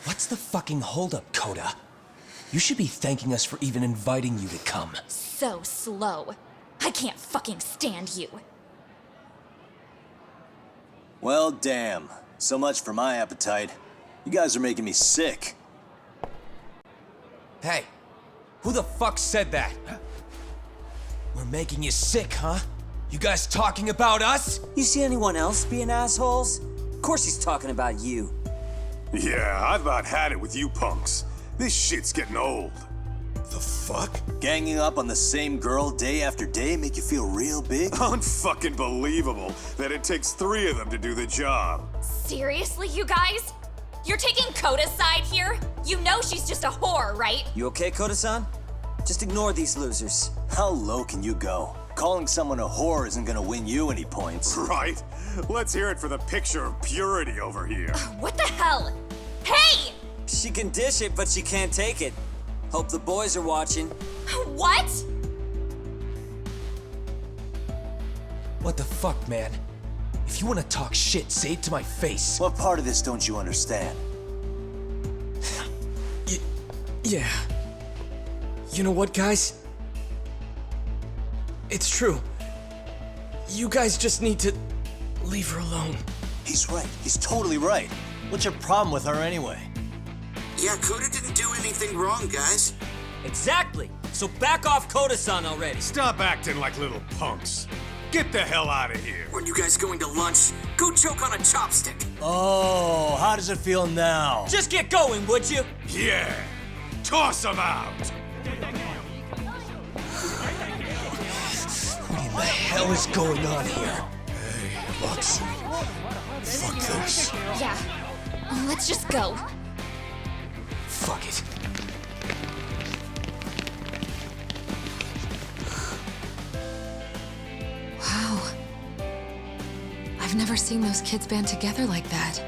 What's the fucking holdup, Coda? You should be thanking us for even inviting you to come. So slow. I can't fucking stand you. Well, damn. So much for my appetite. You guys are making me sick. Hey, who the fuck said that? We're making you sick, huh? You guys talking about us? You see anyone else being assholes? Of course he's talking about you. Yeah, I've about had it with you punks. This shit's getting old. The fuck? Ganging up on the same girl day after day make you feel real big? Unfucking believable that it takes 3 of them to do the job. Seriously, you guys? You're taking Coda's side here? You know she's just a whore, right? You okay, Koda-san? Just ignore these losers. How low can you go? Calling someone a whore isn't gonna win you any points. Right? Let's hear it for the picture of purity over here. What the hell? Hey! She can dish it, but she can't take it. Hope the boys are watching. What? What the fuck, man? If you want to talk shit, say it to my face. What part of this don't you understand? Yeah. You know what, guys? It's true. You guys just need to leave her alone. He's right. He's totally right. What's your problem with her anyway? Yeah, Coda didn't do anything wrong, guys. Exactly. So back off Koda-san already. Stop acting like little punks. Get the hell out of here. Weren't you guys going to lunch? Go choke on a chopstick. Oh, how does it feel now? Just get going, would you? Yeah. Toss them out. What in the hell is going on here? Hey, Matsu. Fuck this. Yeah. Let's just go. Fuck it. Wow. I've never seen those kids band together like that.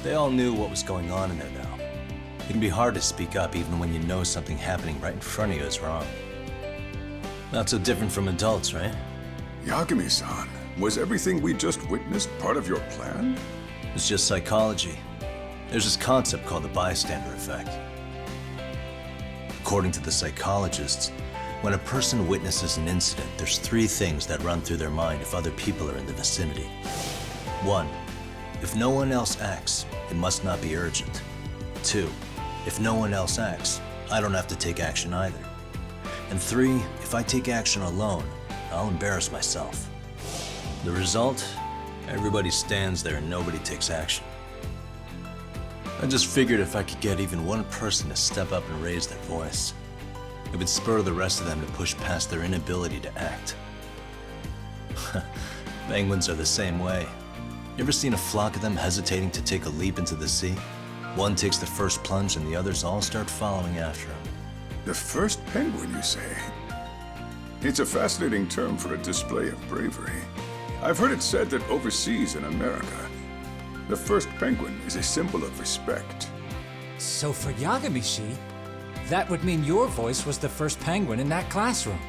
They all knew what was going on in there now. It can be hard to speak up even when you know something happening right in front of you is wrong. Not so different from adults, right? Yagami-san, was everything we just witnessed part of your plan? It's just psychology. There's this concept called the bystander effect. According to the psychologists, when a person witnesses an incident, there's 3 things that run through their mind if other people are in the vicinity. 1, if no one else acts, it must not be urgent. 2, if no one else acts, I don't have to take action either. And 3, if I take action alone, I'll embarrass myself. The result? Everybody stands there and nobody takes action. I just figured if I could get even one person to step up and raise their voice, it would spur the rest of them to push past their inability to act. Penguins are the same way. You ever seen a flock of them hesitating to take a leap into the sea? One takes the first plunge and the others all start following after him. The first penguin, you say? It's a fascinating term for a display of bravery. I've heard it said that overseas in America, the first penguin is a symbol of respect. So for Yagami-shi, that would mean your voice was the first penguin in that classroom.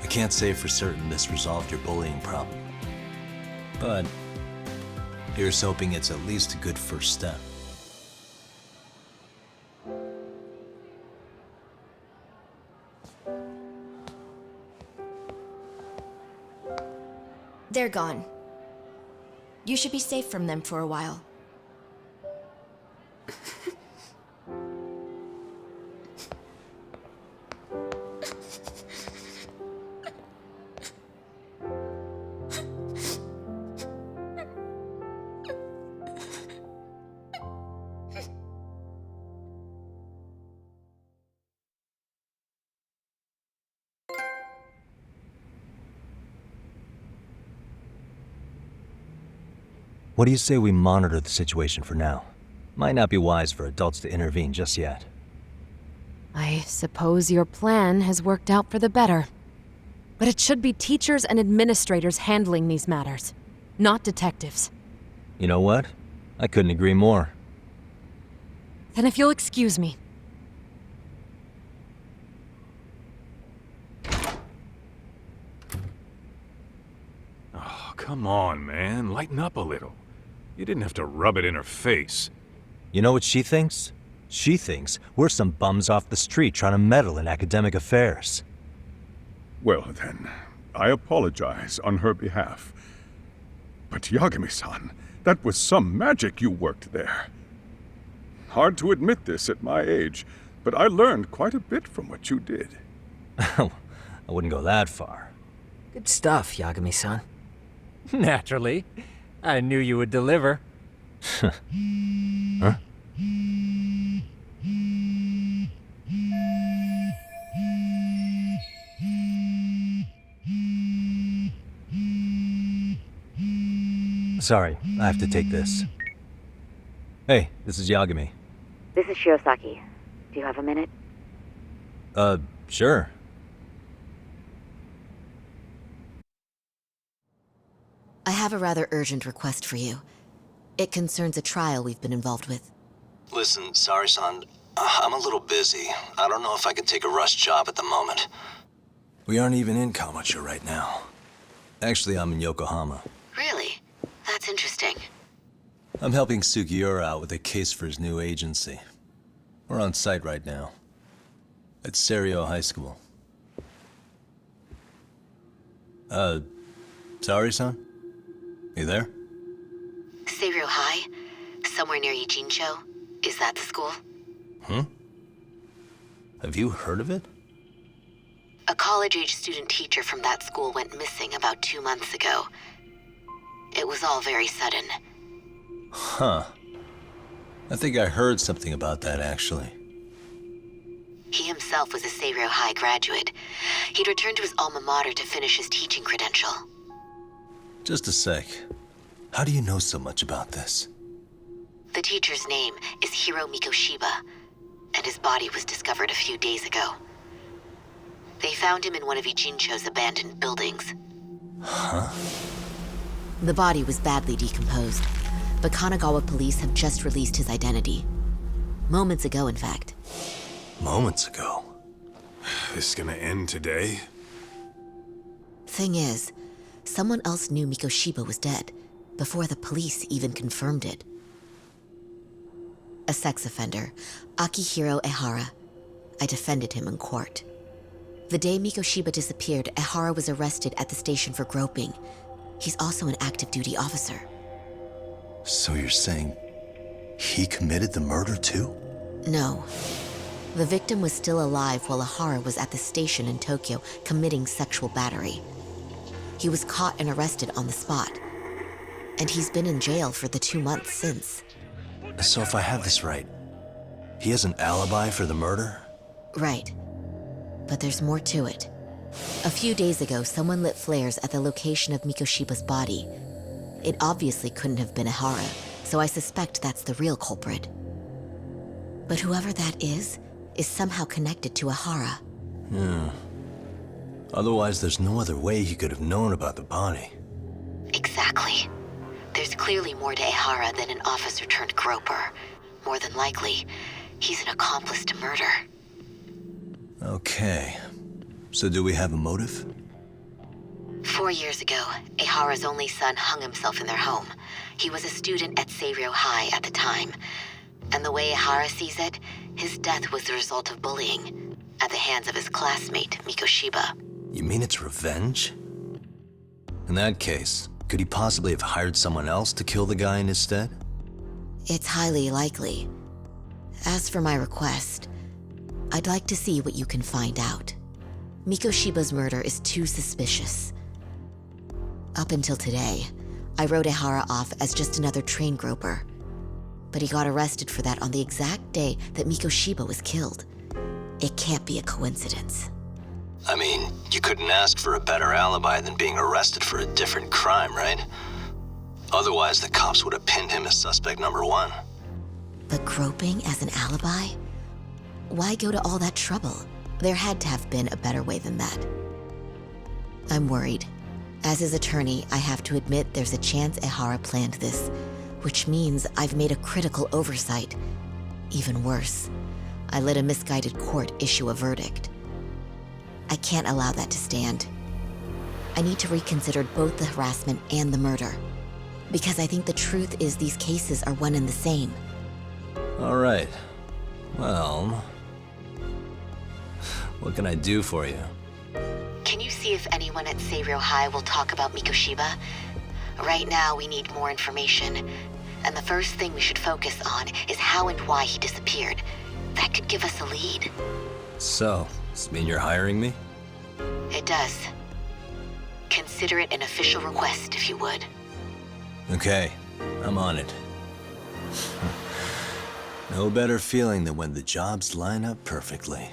I can't say for certain this resolved your bullying problem. But here's hoping it's at least a good first step. They're gone. You should be safe from them for a while. What do you say we monitor the situation for now? Might not be wise for adults to intervene just yet. I suppose your plan has worked out for the better. But it should be teachers and administrators handling these matters, not detectives. You know what? I couldn't agree more. Then if you'll excuse me. Oh, come on, man. Lighten up a little. You didn't have to rub it in her face. You know what she thinks? She thinks we're some bums off the street trying to meddle in academic affairs. Well then, I apologize on her behalf. But Yagami-san, that was some magic you worked there. Hard to admit this at my age, but I learned quite a bit from what you did. I wouldn't go that far. Good stuff, Yagami-san. Naturally. I knew you would deliver. Huh? Sorry, I have to take this. Hey, this is Yagami. This is Shiosaki. Do you have a minute? Sure. I have a rather urgent request for you. It concerns a trial we've been involved with. Listen, sorry-san. I'm a little busy. I don't know if I could take a rush job at the moment. We aren't even in Kawachi right now. Actually, I'm in Yokohama. Really? That's interesting. I'm helping Sugiura out with a case for his new agency. We're on site right now. At Serio High School. Sorry-san? You there? Serio High? Somewhere near Ijincho? Is that the school? Have you heard of it? A college-age student teacher from that school went missing about 2 months ago. It was all very sudden. Huh. I think I heard something about that, actually. He himself was a Serio High graduate. He'd returned to his alma mater to finish his teaching credential. Just a sec. How do you know so much about this? The teacher's name is Hiro Mikoshiba, and his body was discovered a few days ago. They found him in one of Ijincho's abandoned buildings. Huh? The body was badly decomposed, but Kanagawa police have just released his identity. Moments ago, in fact. Moments ago? This gonna end today? Thing is, someone else knew Mikoshiba was dead, before the police even confirmed it. A sex offender, Akihiro Ehara. I defended him in court. The day Mikoshiba disappeared, Ehara was arrested at the station for groping. He's also an active duty officer. So you're saying he committed the murder too? No. The victim was still alive while Ehara was at the station in Tokyo committing sexual battery. He was caught and arrested on the spot. And he's been in jail for the 2 months since. So if I have this right, he has an alibi for the murder? Right. But there's more to it. A few days ago, someone lit flares at the location of Mikoshiba's body. It obviously couldn't have been Ehara, so I suspect that's the real culprit. But whoever that is somehow connected to Ehara. Otherwise, there's no other way he could have known about the body. Exactly. There's clearly more to Ehara than an officer turned groper. More than likely, he's an accomplice to murder. Okay. So do we have a motive? 4 years ago, Ehara's only son hung himself in their home. He was a student at Seiryo High at the time. And the way Ehara sees it, his death was the result of bullying at the hands of his classmate, Mikoshiba. You mean it's revenge? In that case, could he possibly have hired someone else to kill the guy in his stead? It's highly likely. As for my request, I'd like to see what you can find out. Mikoshiba's murder is too suspicious. Up until today, I wrote Ehara off as just another train groper. But he got arrested for that on the exact day that Mikoshiba was killed. It can't be a coincidence. I mean, you couldn't ask for a better alibi than being arrested for a different crime, right? Otherwise, the cops would have pinned him as suspect number one. But groping as an alibi? Why go to all that trouble? There had to have been a better way than that. I'm worried. As his attorney, I have to admit there's a chance Ehara planned this, which means I've made a critical oversight. Even worse, I let a misguided court issue a verdict. I can't allow that to stand. I need to reconsider both the harassment and the murder, because I think the truth is these cases are one and the same. All right. Well, what can I do for you? Can you see if anyone at Seiryou High will talk about Mikoshiba? Right now, we need more information. And the first thing we should focus on is how and why he disappeared. That could give us a lead. So, does this mean you're hiring me? It does. Consider it an official request, if you would. Okay, I'm on it. No better feeling than when the jobs line up perfectly.